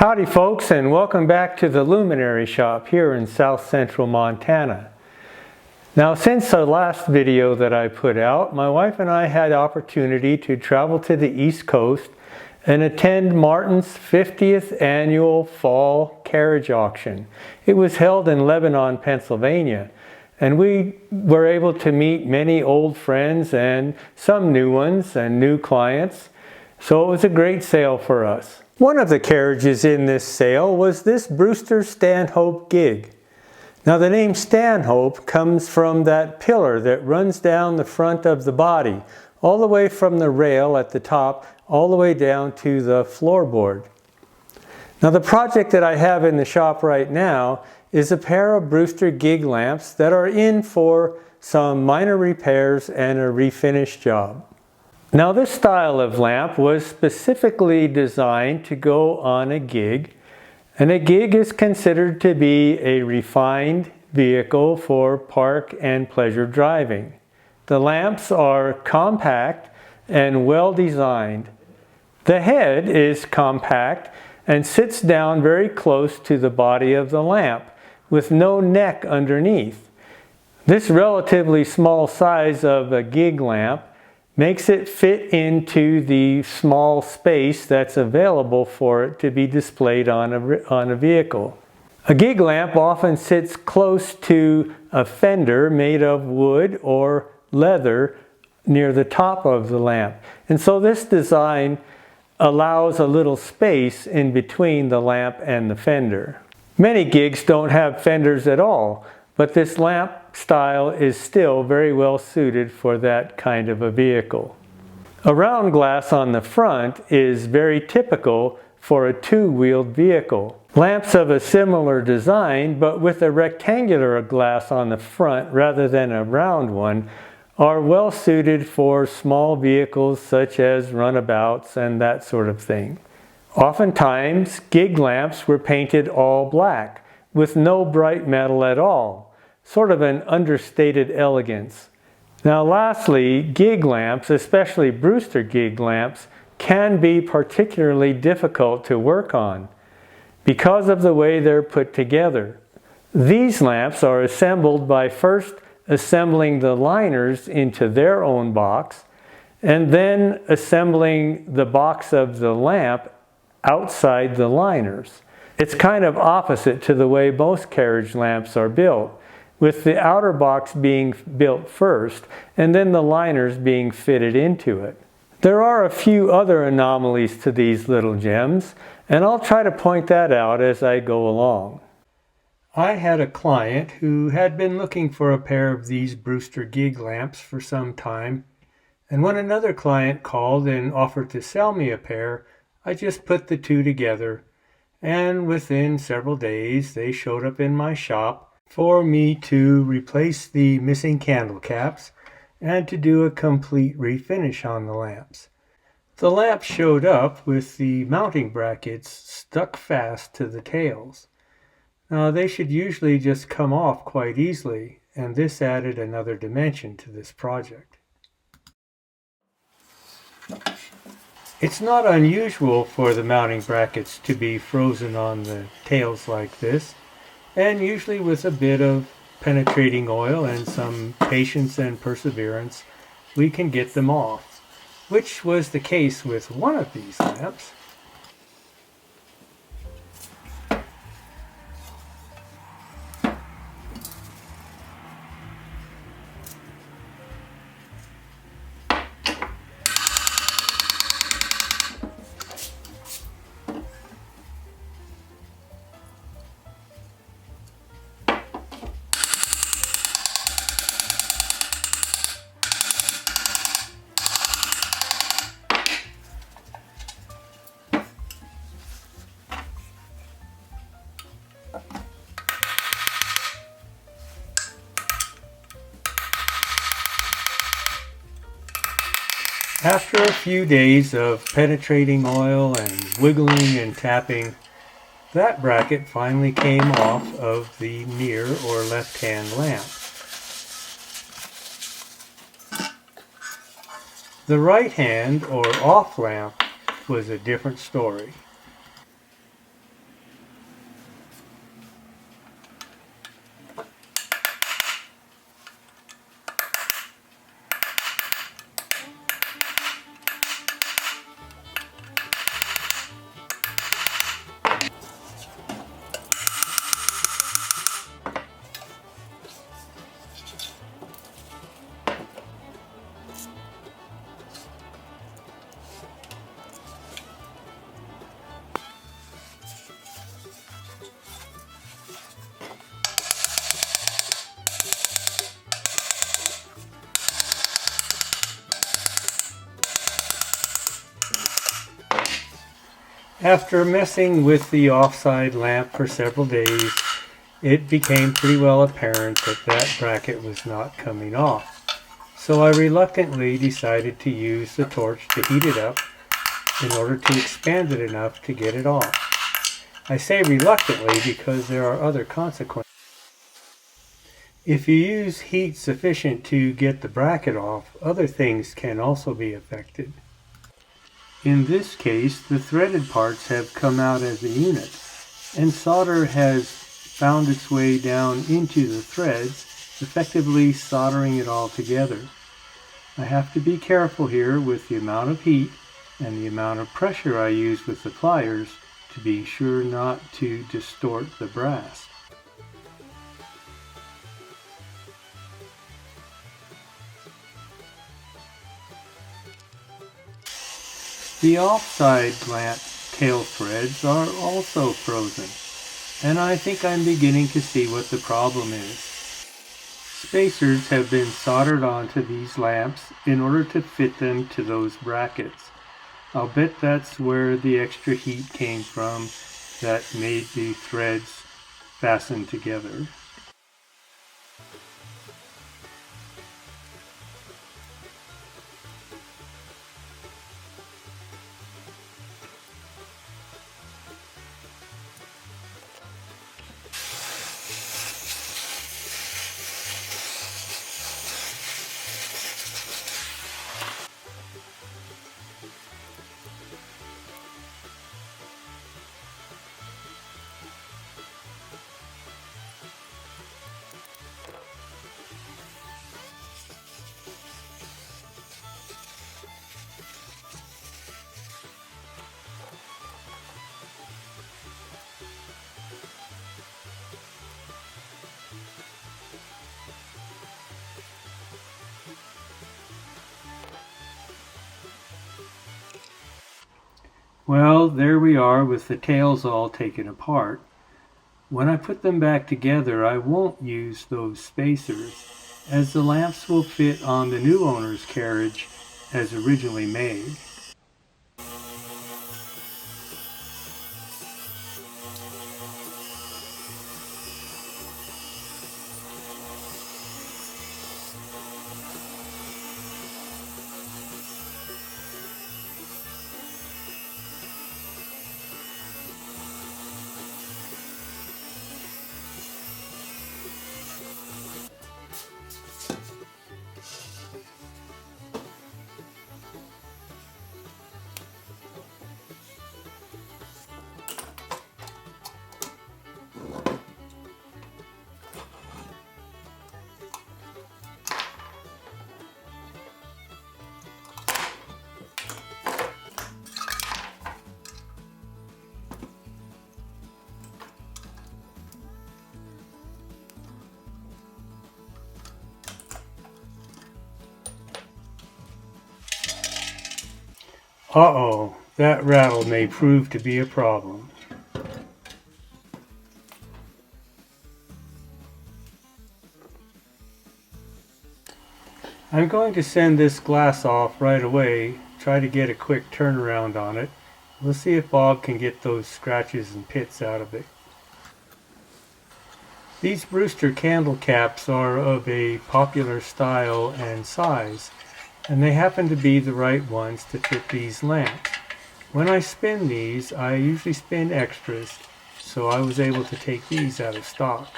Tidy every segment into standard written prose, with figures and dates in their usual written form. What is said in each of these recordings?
Howdy folks, and welcome back to the Luminary Shoppe here in South Central Montana. Now, since the last video that I put out, my wife and I had opportunity to travel to the East Coast and attend Martin's 50th annual fall carriage auction. It was held in Lebanon, Pennsylvania, and we were able to meet many old friends and some new ones and new clients. So it was a great sale for us. One of the carriages in this sale was this Brewster Stanhope gig. Now the name Stanhope comes from that pillar that runs down the front of the body, all the way from the rail at the top, all the way down to the floorboard. Now the project that I have in the shop right now is a pair of Brewster gig lamps that are in for some minor repairs and a refinish job. Now this style of lamp was specifically designed to go on a gig, and a gig is considered to be a refined vehicle for park and pleasure driving. The lamps are compact and well designed. The head is compact and sits down very close to the body of the lamp with no neck underneath. This relatively small size of a gig lamp makes it fit into the small space that's available for it to be displayed on a vehicle. A gig lamp often sits close to a fender made of wood or leather near the top of the lamp. And so this design allows a little space in between the lamp and the fender. Many gigs don't have fenders at all, but this lamp style is still very well suited for that kind of a vehicle. A round glass on the front is very typical for a two-wheeled vehicle. Lamps of a similar design, but with a rectangular glass on the front rather than a round one, are well suited for small vehicles such as runabouts and that sort of thing. Oftentimes, gig lamps were painted all black with no bright metal at all. Sort of an understated elegance. Now lastly, gig lamps, especially Brewster gig lamps, can be particularly difficult to work on because of the way they're put together. These lamps are assembled by first assembling the liners into their own box and then assembling the box of the lamp outside the liners. It's kind of opposite to the way most carriage lamps are built, with the outer box being built first and then the liners being fitted into it. There are a few other anomalies to these little gems, and I'll try to point that out as I go along. I had a client who had been looking for a pair of these Brewster gig lamps for some time, and when another client called and offered to sell me a pair, I just put the two together, and within several days they showed up in my shop for me to replace the missing candle caps and to do a complete refinish on the lamps. The lamps showed up with the mounting brackets stuck fast to the tails. Now they should usually just come off quite easily, and this added another dimension to this project. It's not unusual for the mounting brackets to be frozen on the tails like this, and usually with a bit of penetrating oil and some patience and perseverance, we can get them off, which was the case with one of these lamps. After a few days of penetrating oil and wiggling and tapping, that bracket finally came off of the near or left-hand lamp. The right hand or off lamp was a different story. After messing with the offside lamp for several days, it became pretty well apparent that that bracket was not coming off. So I reluctantly decided to use the torch to heat it up in order to expand it enough to get it off. I say reluctantly because there are other consequences. If you use heat sufficient to get the bracket off, other things can also be affected. In this case, the threaded parts have come out as a unit, and solder has found its way down into the threads, effectively soldering it all together. I have to be careful here with the amount of heat and the amount of pressure I use with the pliers to be sure not to distort the brass. The offside lamp tail threads are also frozen, and I think I'm beginning to see what the problem is. Spacers have been soldered onto these lamps in order to fit them to those brackets. I'll bet that's where the extra heat came from that made the threads fasten together. Well, there we are with the tails all taken apart. When I put them back together, I won't use those spacers, as the lamps will fit on the new owner's carriage as originally made. Uh-oh, that rattle may prove to be a problem. I'm going to send this glass off right away, try to get a quick turnaround on it. We'll see if Bob can get those scratches and pits out of it. These Brewster candle caps are of a popular style and size, and they happen to be the right ones to fit these lamps. When I spin these, I usually spin extras, so I was able to take these out of stock.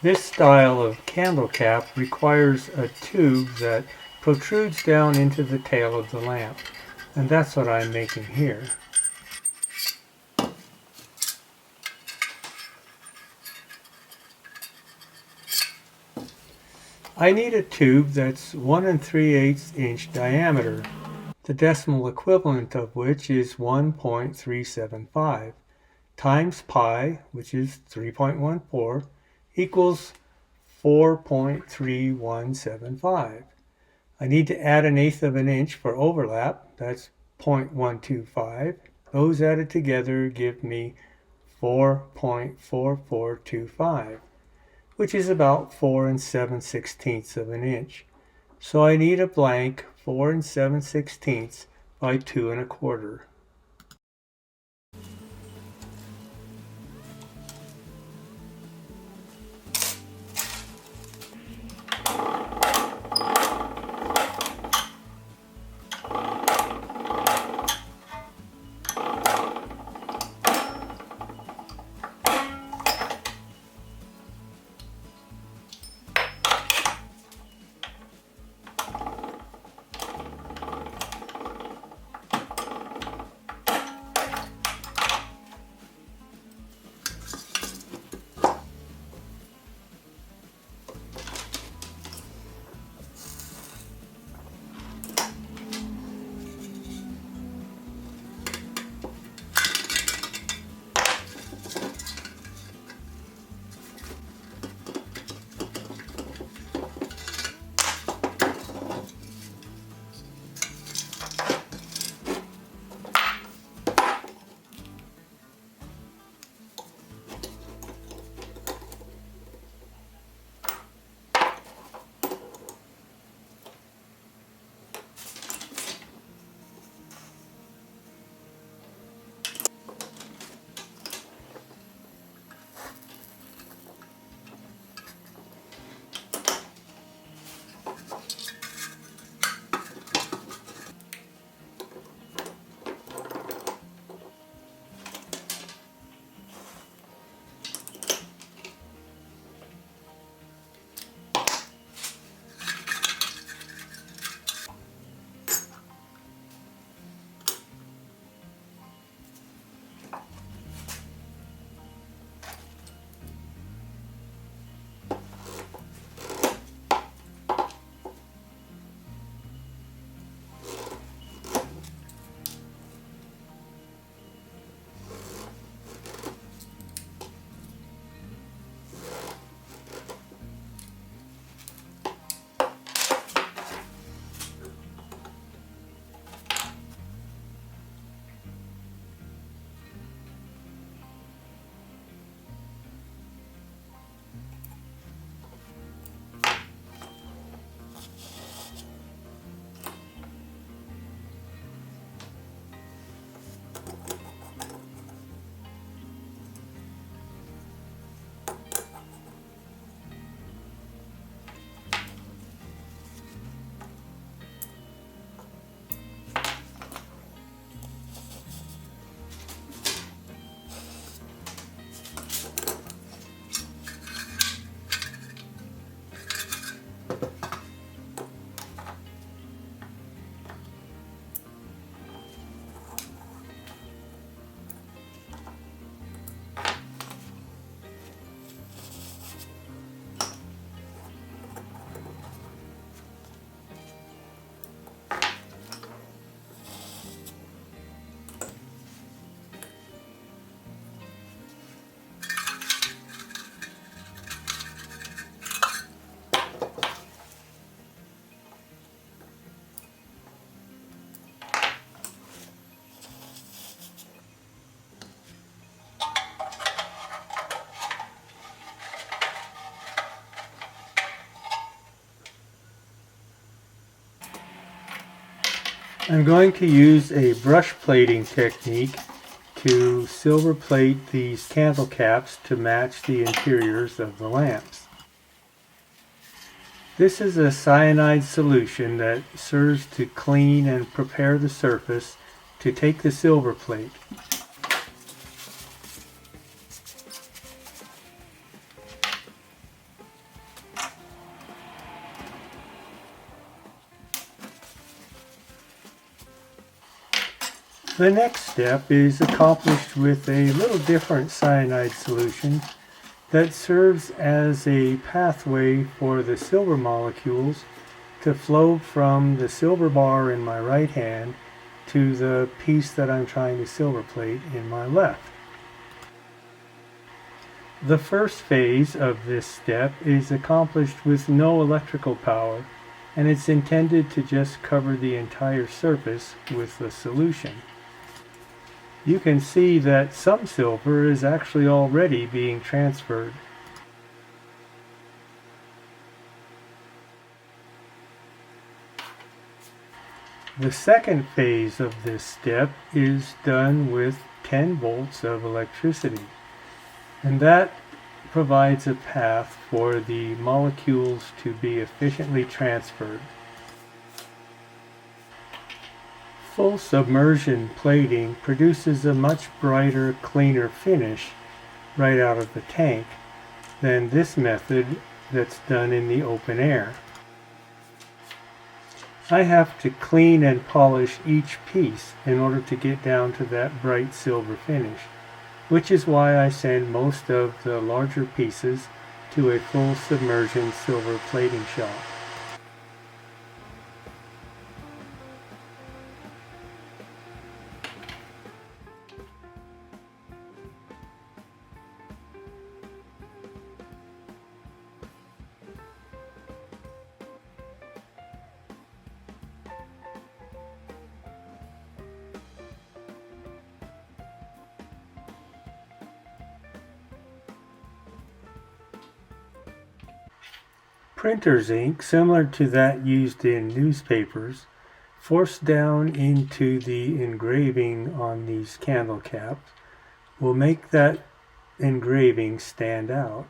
This style of candle cap requires a tube that protrudes down into the tail of the lamp, and that's what I'm making here. I need a tube that's 1 3/8 inch diameter, the decimal equivalent of which is 1.375, times pi, which is 3.14, equals 4.3175. I need to add 1/8 of an inch for overlap. That's 0.125. Those added together give me 4.4425, which is about 4 7/16 of an inch. So I need a blank 4 7/16 by 2 1/4. I'm going to use a brush plating technique to silver plate these candle caps to match the interiors of the lamps. This is a cyanide solution that serves to clean and prepare the surface to take the silver plate. The next step is accomplished with a little different cyanide solution that serves as a pathway for the silver molecules to flow from the silver bar in my right hand to the piece that I'm trying to silver plate in my left. The first phase of this step is accomplished with no electrical power, and it's intended to just cover the entire surface with the solution. You can see that some silver is actually already being transferred. The second phase of this step is done with 10 volts of electricity, and that provides a path for the molecules to be efficiently transferred. Full submersion plating produces a much brighter, cleaner finish right out of the tank than this method that's done in the open air. I have to clean and polish each piece in order to get down to that bright silver finish, which is why I send most of the larger pieces to a full submersion silver plating shop. Printer's ink, similar to that used in newspapers, forced down into the engraving on these candle caps, will make that engraving stand out.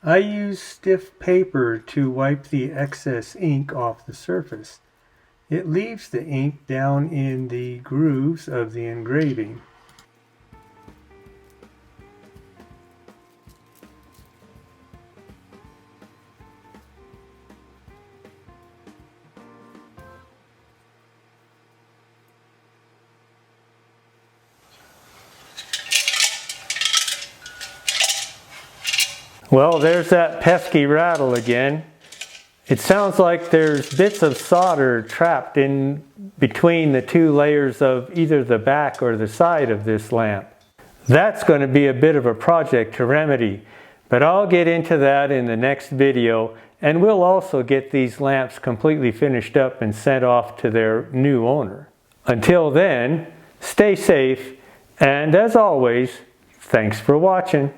I use stiff paper to wipe the excess ink off the surface. It leaves the ink down in the grooves of the engraving. Well, there's that pesky rattle again. It sounds like there's bits of solder trapped in between the two layers of either the back or the side of this lamp. That's going to be a bit of a project to remedy, but I'll get into that in the next video, and we'll also get these lamps completely finished up and sent off to their new owner. Until then, stay safe, and as always, thanks for watching.